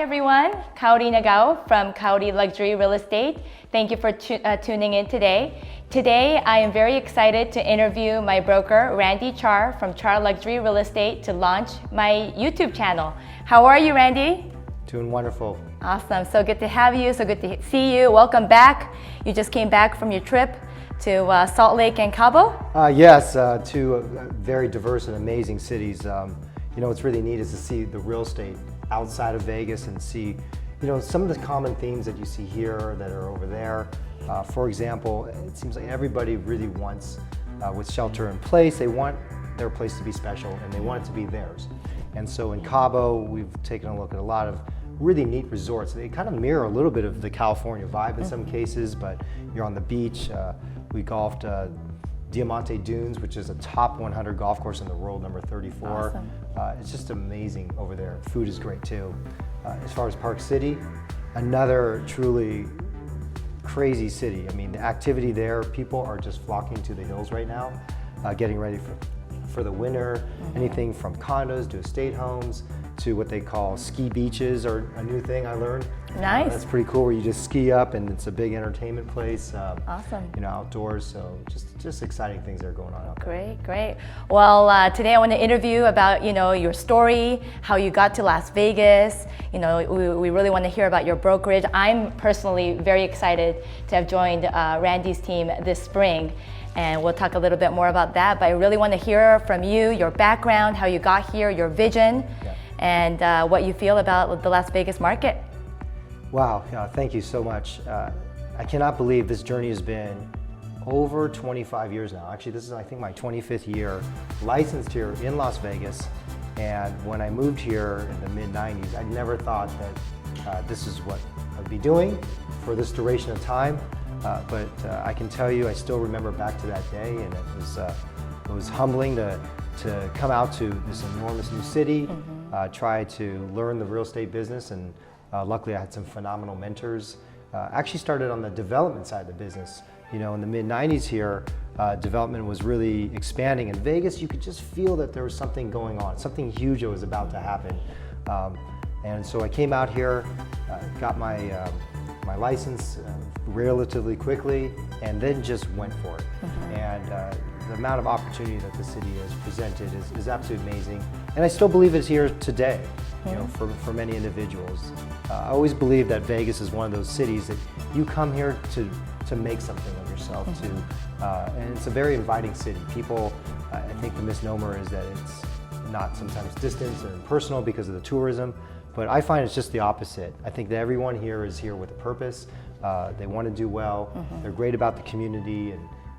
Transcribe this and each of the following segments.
everyone, Kaori Nagao from Kaori Luxury Real Estate. Thank you for tuning in today. Today, I am very excited to interview my broker, Randy Char from Char Luxury Real Estate to launch my YouTube channel. How are you, Randy? Doing wonderful. Awesome, so good to have you, so good to see you. Welcome back. You just came back from your trip to Salt Lake and Cabo? Yes, two very diverse and amazing cities. What's really neat is to see the real estate outside of Vegas and see, some of the common themes that you see here that are over there. For example, it seems like everybody really wants, with shelter in place, they want their place to be special and they want it to be theirs. And so in Cabo, we've taken a look at a lot of really neat resorts. They kind of mirror a little bit of the California vibe in some cases, but you're on the beach. We golfed Diamante Dunes, which is a top 100 golf course in the world, number 34. Awesome. It's just amazing over there. Food is great too. As far as Park City, another truly crazy city. I mean, the activity there, people are just flocking to the hills right now, getting ready for the winter. Anything from condos to estate homes to what they call ski beaches are a new thing I learned. Nice. That's pretty cool, where you just ski up and it's a big entertainment place. Awesome. Outdoors, so just exciting things that are going on out there. Great. Well, today I want to interview about, your story, how you got to Las Vegas. We really want to hear about your brokerage. I'm personally very excited to have joined Randy's team this spring. And we'll talk a little bit more about that, but I really want to hear from you, your background, how you got here, your vision, and what you feel about the Las Vegas market. Wow, thank you so much. I cannot believe this journey has been over 25 years now. Actually, this is, I think, my 25th year licensed here in Las Vegas. And when I moved here in the mid-90s, I never thought that this is what I'd be doing for this duration of time. But I can tell you, I still remember back to that day, and it was humbling to come out to this enormous new city, try to learn the real estate business, and luckily I had some phenomenal mentors. Actually started on the development side of the business. In the mid-90s here, development was really expanding. In Vegas, you could just feel that there was something going on, something huge that was about to happen. And so I came out here, got my license relatively quickly, and then just went for it. And the amount of opportunity that the city has presented is absolutely amazing. And I still believe it's here today, for many individuals. I always believe that Vegas is one of those cities that you come here to make something of yourself, and it's a very inviting city. People, I think the misnomer is that it's not sometimes distant or impersonal because of the tourism. But I find it's just the opposite. I think that everyone here is here with a purpose. They want to do well. They're great about the community,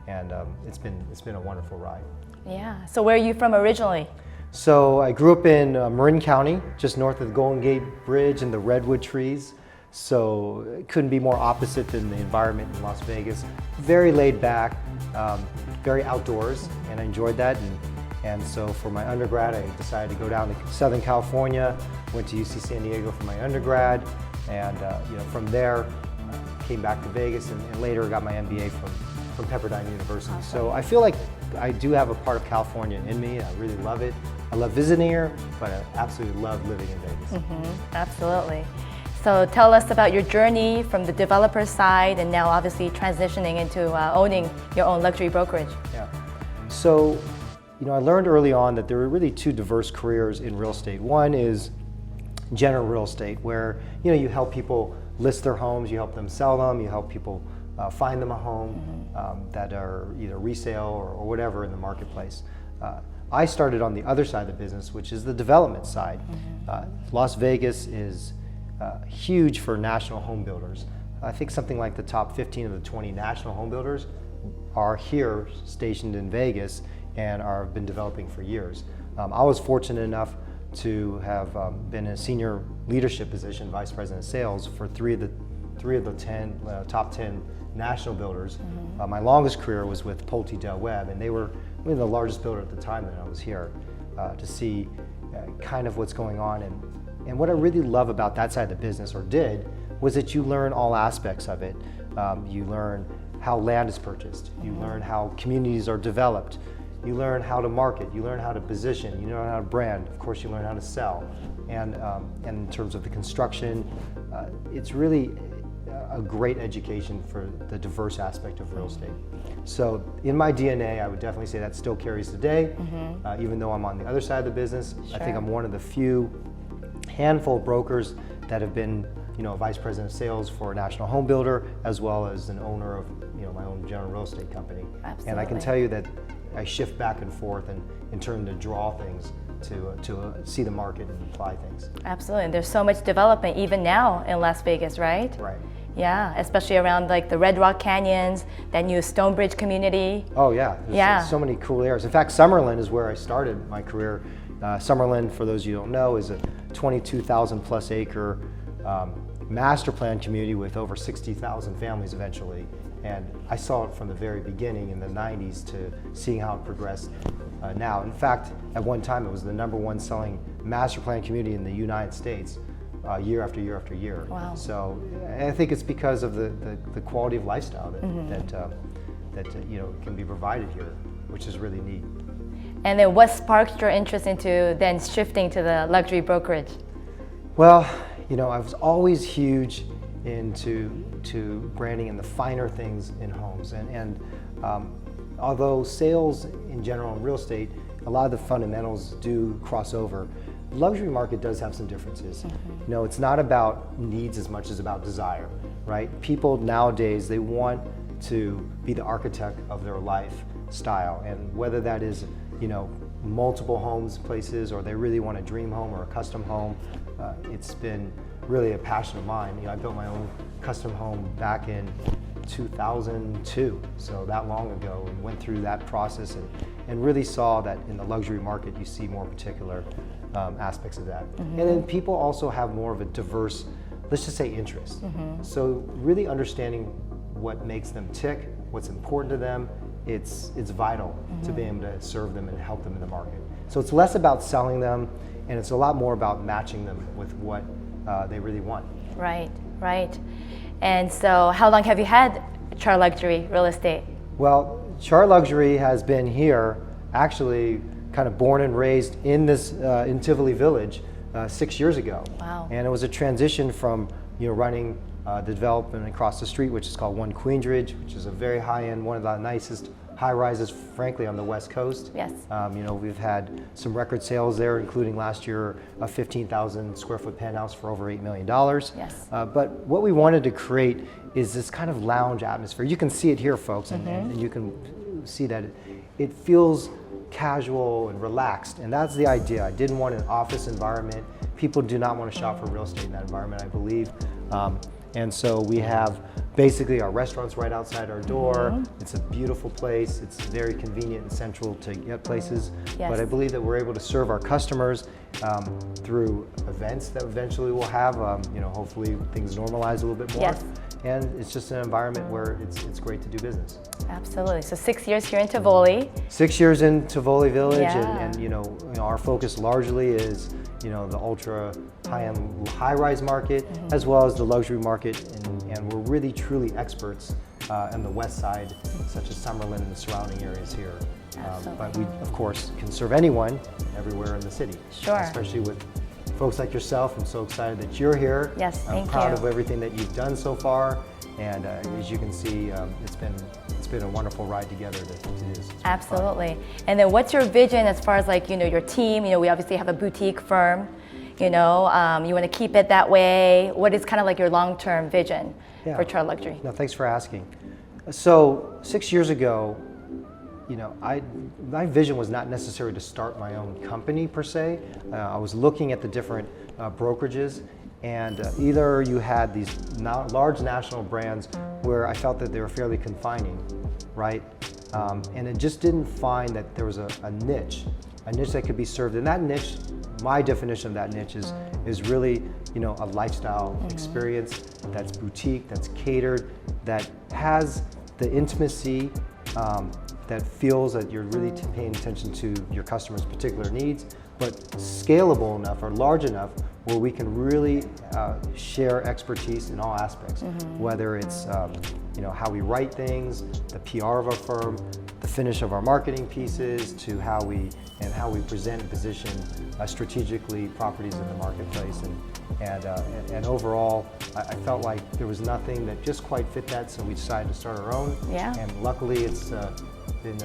and it's been a wonderful ride. Yeah. So where are you from originally? So I grew up in Marin County, just north of the Golden Gate Bridge and the redwood trees. So it couldn't be more opposite than the environment in Las Vegas. Very laid back, very outdoors, and I enjoyed that. And so for my undergrad, I decided to go down to Southern California, went to UC San Diego for my undergrad, and from there came back to Vegas, and later got my MBA from Pepperdine University. Awesome. So I feel like I do have a part of California in me. I really love it. I love visiting here, but I absolutely love living in Vegas. Absolutely. So tell us about your journey from the developer side and now obviously transitioning into owning your own luxury brokerage. Yeah. So, I learned early on that there were really two diverse careers in real estate. One is general real estate, where you help people list their homes, you help them sell them, you help people find them a home that are either resale or whatever in the marketplace. I started on the other side of the business, which is the development side. Las Vegas is huge for national home builders. I think something like the top 15 of the 20 national home builders are here stationed in Vegas and have been developing for years. I was fortunate enough to have been in a senior leadership position, vice president of sales, for three of the top 10 national builders. My longest career was with Pulte Del Webb, and they were the largest builder at the time that I was here, to see kind of what's going on. And what I really love about that side of the business, or did, was that you learn all aspects of it. You learn how land is purchased, you learn how communities are developed, you learn how to market, you learn how to position, you learn how to brand, of course you learn how to sell. And in terms of the construction, it's really a great education for the diverse aspect of real estate. So in my DNA, I would definitely say that still carries today, even though I'm on the other side of the business. Sure. I think I'm one of the few handful of brokers that have been, vice president of sales for a national home builder, as well as an owner of, my own general real estate company. Absolutely. And I can tell you that I shift back and forth and in turn to draw things to see the market and apply things. Absolutely, and there's so much development even now in Las Vegas, right? Right. Yeah, especially around like the Red Rock Canyons, that new Stonebridge community. Oh yeah, there's so many cool areas. In fact, Summerlin is where I started my career. Summerlin, for those of you who don't know, is a 22,000 plus acre master plan community with over 60,000 families eventually. And I saw it from the very beginning in the 90s to seeing how it progressed now. In fact, at one time it was the #1 selling master plan community in the United States year after year after year. Wow. So I think it's because of the quality of lifestyle that can be provided here, which is really neat. And then what sparked your interest into then shifting to the luxury brokerage? Well, I was always huge into branding and the finer things in homes. And although sales in general in real estate, a lot of the fundamentals do cross over, the luxury market does have some differences. It's not about needs as much as about desire, right? People nowadays, they want to be the architect of their lifestyle, and whether that is, multiple homes, places, or they really want a dream home or a custom home, it's been really a passion of mine. I built my own custom home back in 2002, so that long ago, and went through that process and really saw that in the luxury market you see more particular aspects of that. And then people also have more of a diverse, let's just say, interest. So really understanding what makes them tick, what's important to them, it's vital to be able to serve them and help them in the market. So it's less about selling them, and it's a lot more about matching them with what they really want. Right, right. And so how long have you had Char Luxury Real Estate? Well, Char Luxury has been here, actually kind of born and raised in this in Tivoli Village 6 years ago. Wow. And it was a transition from running the development across the street, which is called One Queensridge, which is a very high-end, one of the nicest high-rises, frankly, on the West Coast. Yes. We've had some record sales there, including last year a 15,000 square foot penthouse for over $8 million. Yes. But what we wanted to create is this kind of lounge atmosphere. You can see it here, folks, and you can see that it feels casual and relaxed, and that's the idea. I didn't want an office environment. People do not want to shop for real estate in that environment, I believe. And so we have basically our restaurants right outside our door. It's a beautiful place. It's very convenient and central to get places. Yes. But I believe that we're able to serve our customers through events that eventually we'll have. Hopefully things normalize a little bit more. Yes. And it's just an environment where it's great to do business. Absolutely. So 6 years here in Tivoli. 6 years in Tivoli Village, Yeah. and our focus largely is the ultra high-end high-rise market, as well as the luxury market, and we're really truly experts on the west side, such as Summerlin and the surrounding areas here. But we, of course, can serve anyone everywhere in the city. Sure. Especially with folks like yourself. I'm so excited that you're here. Yes, thank I'm proud you. of everything that you've done so far, and as you can see, it's been a wonderful ride together to do this. Absolutely. And then what's your vision as far as your team? We obviously have a boutique firm. You want to keep it that way. What is kind of like your long-term vision for Char Luxury? No, thanks for asking. So 6 years ago, my vision was not necessarily to start my own company per se. I was looking at the different brokerages, and either you had these large national brands where I felt that they were fairly confining, right? And it just didn't find that there was a niche that could be served. And that niche, my definition of that niche is really, a lifestyle experience that's boutique, that's catered, that has the intimacy, that feels that you're really paying attention to your customers' particular needs, but scalable enough or large enough where we can really share expertise in all aspects, whether it's how we write things, the PR of our firm, the finish of our marketing pieces, to how we present and position strategically properties in the marketplace. And overall, I felt like there was nothing that just quite fit that, so we decided to start our own. Yeah. And luckily, it's been,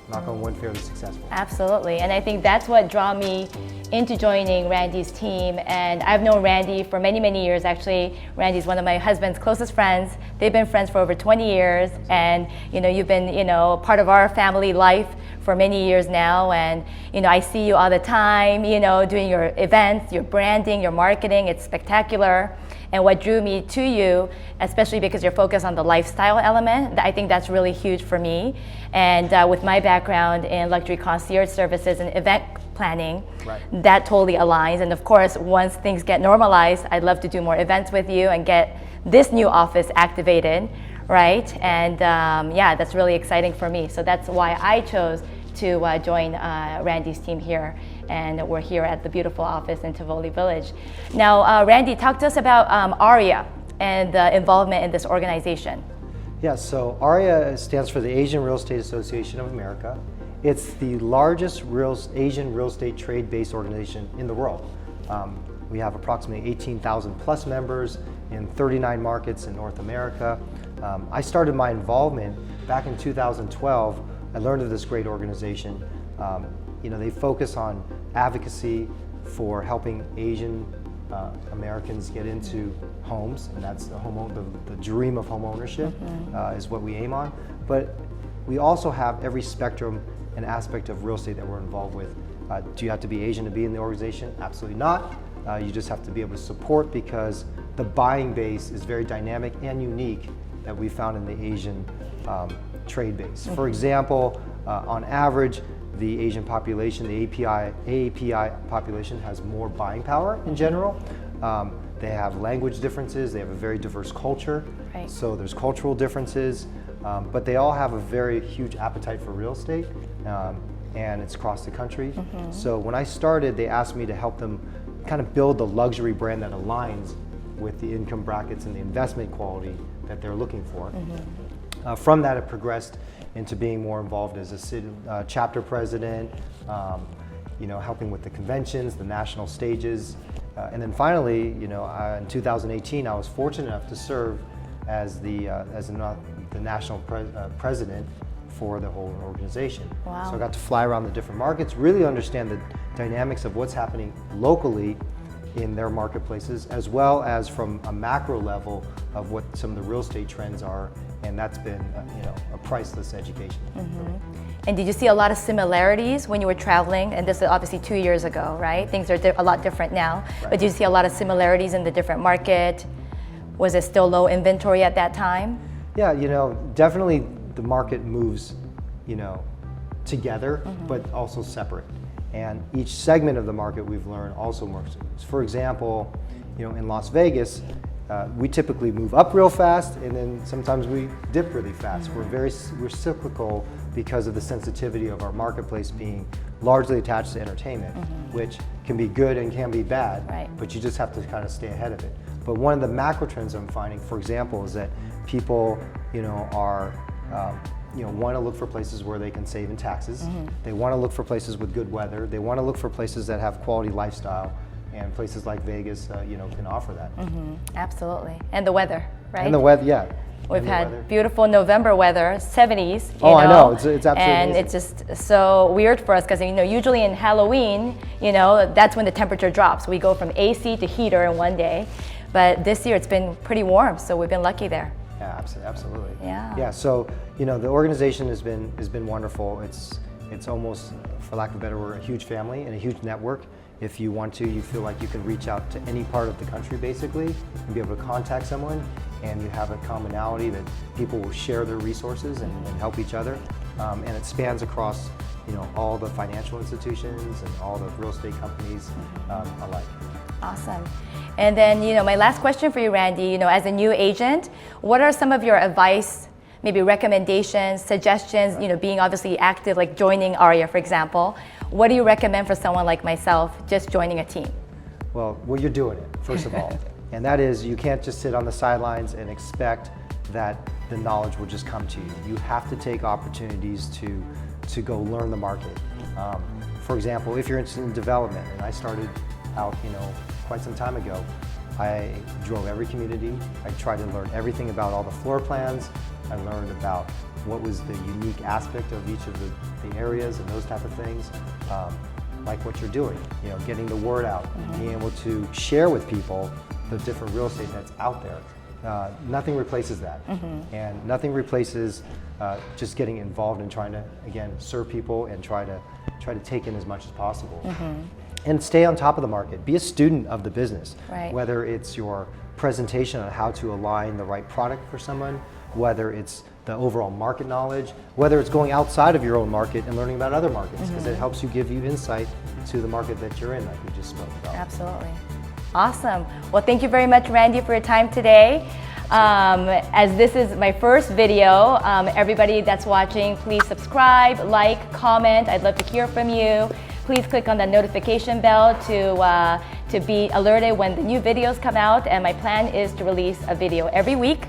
knock on wood, fairly successful. Absolutely, and I think that's what drew me into joining Randy's team. And I've known Randy for many, many years. Actually, Randy's one of my husband's closest friends. They've been friends for over 20 years, and you've been part of our family life for many years now. And I see you all the time, doing your events, your branding, your marketing. It's spectacular. And what drew me to you, especially because you're focused on the lifestyle element, I think that's really huge for me. And with my background in luxury concierge services and event planning, that totally aligns. And of course, once things get normalized, I'd love to do more events with you and get this new office activated, right? And yeah, that's really exciting for me. So that's why I chose to join Randy's team here. And we're here at the beautiful office in Tivoli Village. Now, Randy, talk to us about AAREA and the involvement in this organization. Yeah, so AAREA stands for the Asian Real Estate Association of America. It's the largest Asian real estate trade-based organization in the world. We have approximately 18,000 plus members in 39 markets in North America. I started my involvement back in 2012. I learned of this great organization. They focus on advocacy for helping Asian Americans get into homes, and that's the dream of home ownership is what we aim on. But we also have every spectrum and aspect of real estate that we're involved with. Do you have to be Asian to be in the organization? Absolutely not. You just have to be able to support, because the buying base is very dynamic and unique that we found in the Asian trade base. For example, on average, the Asian population, the AAPI population, has more buying power in general. They have language differences, they have a very diverse culture, so there's cultural differences, but they all have a very huge appetite for real estate, and it's across the country. So when I started, they asked me to help them kind of build the luxury brand that aligns with the income brackets and the investment quality that they're looking for. From that, it progressed into being more involved as a city chapter president, helping with the conventions, the national stages, and then finally, in 2018, I was fortunate enough to serve as the national president for the whole organization. Wow. So I got to fly around the different markets, really understand the dynamics of what's happening locally in their marketplaces, as well as from a macro level of what some of the real estate trends are, and that's been a priceless education. And did you see a lot of similarities when you were traveling? And this is obviously 2 years ago, right? Things are a lot different now, but did you see a lot of similarities in the different market? Was it still low inventory at that time? Yeah, definitely the market moves, together, but also separate. And each segment of the market, we've learned, also works. For example, in Las Vegas, we typically move up real fast, and then sometimes we dip really fast. We're cyclical because of the sensitivity of our marketplace being largely attached to entertainment, which can be good and can be bad, but you just have to kind of stay ahead of it. But one of the macro trends I'm finding, for example, is that people, want to look for places where they can save in taxes. They want to look for places with good weather. They want to look for places that have quality lifestyle, and places like Vegas, can offer that. Absolutely, and the weather, right? And the weather, yeah. We've had beautiful November weather, 70s. I know, it's absolutely and amazing. it's just so weird for us because usually in Halloween, that's when the temperature drops. We go from AC to heater in one day, but this year it's been pretty warm, so we've been lucky there. Yeah, absolutely. Yeah. Yeah. So the organization has been wonderful. It's almost, for lack of a better word, a huge family and a huge network. If you want to, you feel like you can reach out to any part of the country basically and be able to contact someone, and you have a commonality that people will share their resources and help each other. And it spans across all the financial institutions and all the real estate companies alike. Awesome. And then, my last question for you, Randy, as a new agent, what are some of your advice, maybe recommendations, suggestions, being obviously active, like joining AAREA, for example? What do you recommend for someone like myself just joining a team? Well, you're doing it, first of all. And that is, you can't just sit on the sidelines and expect that the knowledge will just come to you. You have to take opportunities to go learn the market. For example, if you're interested in development, and I started out, quite some time ago, I drove every community. I tried to learn everything about all the floor plans. I learned about what was the unique aspect of each of the areas and those type of things. Like what you're doing, getting the word out, being able to share with people the different real estate that's out there. Nothing replaces that. And nothing replaces just getting involved in trying to, again, serve people and try to take in as much as possible. And stay on top of the market. Be a student of the business. Right. Whether it's your presentation on how to align the right product for someone, whether it's the overall market knowledge, whether it's going outside of your own market and learning about other markets, because it helps you give you insight to the market that you're in, like we just spoke about. Absolutely. Awesome. Well, thank you very much, Randy, for your time today. As this is my first video, everybody that's watching, please subscribe, like, comment. I'd love to hear from you. Please click on the notification bell to be alerted when the new videos come out. And my plan is to release a video every week.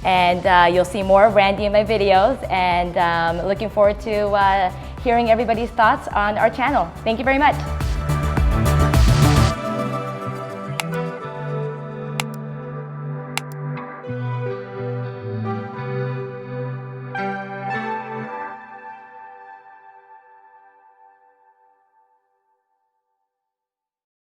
And you'll see more of Randy in my videos. And looking forward to hearing everybody's thoughts on our channel. Thank you very much.